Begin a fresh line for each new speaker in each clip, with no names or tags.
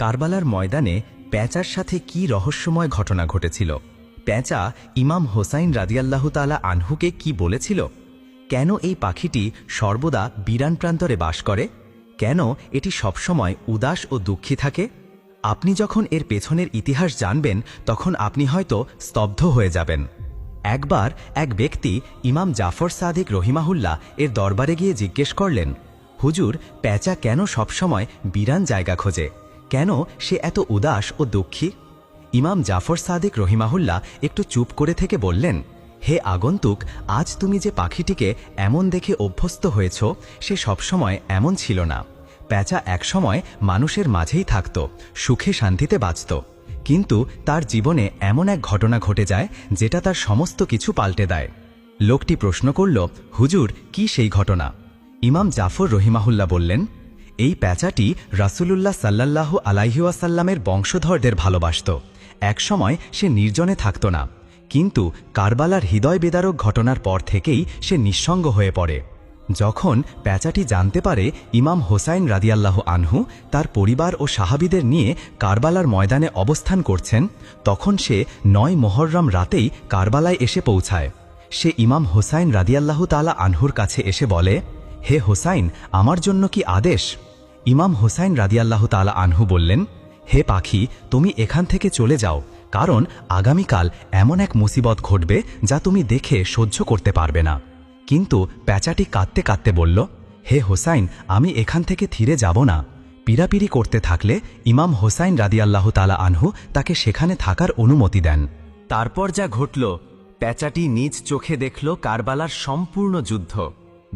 কারবালার ময়দানে পেঁচার সাথে কি রহস্যময় ঘটনা ঘটেছিল? পেঁচা ইমাম হোসাইন রাদিয়াল্লাহু তাআলা আনহুকে কি বলেছিল? কেন এই পাখিটি সর্বদা বিরান প্রান্তরে বাস করে? কেন এটি সবসময় উদাস ও দুঃখী থাকে? আপনি যখন এর পেছনের ইতিহাস জানবেন তখন আপনি হয়তো স্তব্ধ হয়ে যাবেন। একবার এক ব্যক্তি ইমাম জাফর সাদিক রহিমাহুল্লাহ এর দরবারে গিয়ে জিজ্ঞেস করলেন, হুজুর, পেঁচা কেন সবসময় বিরান জায়গা খোঁজে? কেন সে এত উদাস ও দুঃখী? ইমাম জাফর সাদিক রহিমাহুল্লাহ একটু চুপ করে থেকে বললেন, হে আগন্তুক, আজ তুমি যে পাখিটিকে এমন দেখে অভ্যস্ত হয়েছ, সে সবসময় এমন ছিল না। পেঁচা একসময় মানুষের মাঝেই থাকত, সুখে শান্তিতে বাঁচত, কিন্তু তার জীবনে এমন এক ঘটনা ঘটে যায় যেটা তার সমস্ত কিছু পাল্টে দেয়। লোকটি প্রশ্ন করল, হুজুর, কি সেই ঘটনা? ইমাম জাফর রহিমাহুল্লাহ বললেন, এই পেঁচাটি রাসূলুল্লাহ সাল্লাল্লাহু আলাইহি ওয়াসাল্লামের বংশধরদের ভালোবাসত। একসময় সে নির্জনে থাকত না, কিন্তু কারবালার হৃদয় বেদারক ঘটনার পর থেকেই সে নিঃসঙ্গ হয়ে পড়ে। যখন পেঁচাটি জানতে পারে ইমাম হোসাইন রাদিয়াল্লাহু আনহু তার পরিবার ও সাহাবীদের নিয়ে কারবালার ময়দানে অবস্থান করছেন, তখন সে ৯ মুহররম রাতেই কারবালায় এসে পৌঁছায়। সে ইমাম হোসাইন রাদিয়াল্লাহু তাআলা আনহুর কাছে এসে বলে, হে হোসাইন, আমার জন্য কি আদেশ? ইমাম হোসাইন রাদিয়াল্লাহু তাআলা আনহু বললেন, হে পাখি, তুমি এখান থেকে চলে যাও, কারণ আগামীকাল এমন এক মুসিবত ঘটবে যা তুমি দেখে সহ্য করতে পারবে না। কিন্তু পেঁচাটি কাঁদতে কাঁদতে বলল, হে হোসাইন, আমি এখান থেকে ফিরে যাব না। পীড়াপিড়ি করতে থাকলে ইমাম হোসাইন রাদিয়াল্লাহু তাআলা আনহু তাকে সেখানে থাকার অনুমতি দেন। তারপর যা ঘটল, পেঁচাটি নিজ চোখে দেখল কারবালার সম্পূর্ণ যুদ্ধ।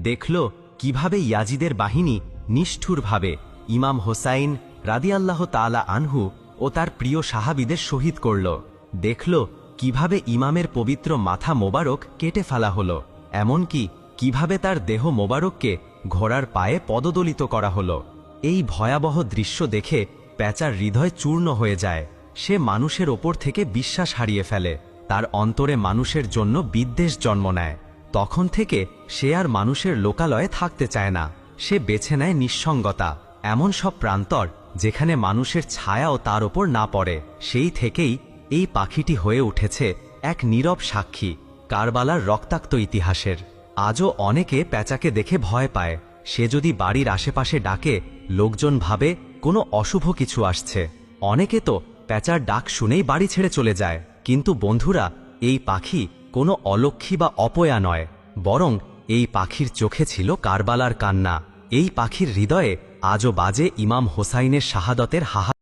দেখল কিভাবে ইয়াজিদের বাহিনী নিষ্ঠুরভাবে ইমাম হোসাইন রাদিয়াল্লাহু তাআলা আনহু ও তার প্রিয় সাহাবীদের শহীদ করল। দেখল কিভাবে ইমামের পবিত্র মাথা মোবারক কেটে ফেলা হলো, এমনকি কিভাবে তার দেহ মোবারককে ঘোড়ার পায়ে পদদলিত করা হলো। এই ভয়াবহ দৃশ্য দেখে পেঁচার হৃদয় চূর্ণ হয়ে যায়। সে মানুষের ওপর থেকে বিশ্বাস হারিয়ে ফেলে, তার অন্তরে মানুষের জন্য বিদ্বেষ জন্ম নেয়। তখন থেকে সে আর মানুষের লোকালয়ে থাকতে চায় না। সে বেছে নেয় নিঃসঙ্গতা, এমন সব প্রান্তর যেখানে মানুষের ছায়াও তার ওপর না পড়ে। সেই থেকেই এই পাখিটি হয়ে উঠেছে এক নীরব সাক্ষী কারবালার রক্তাক্ত ইতিহাসের। আজও অনেকে পেঁচাকে দেখে ভয় পায়। সে যদি বাড়ির আশেপাশে ডাকে, লোকজন ভাবে কোনো অশুভ কিছু আসছে। অনেকে তো পেঁচার ডাক শুনেই বাড়ি ছেড়ে চলে যায়। কিন্তু বন্ধুরা, এই পাখি কোনো অলক্ষী বা অপয়া নয়, বরং এই পাখির চোখে ছিল কারবালার কান্না। এই পাখির হৃদয়ে আজও বাজে ইমাম হোসাইনের শাহাদতের হাহা।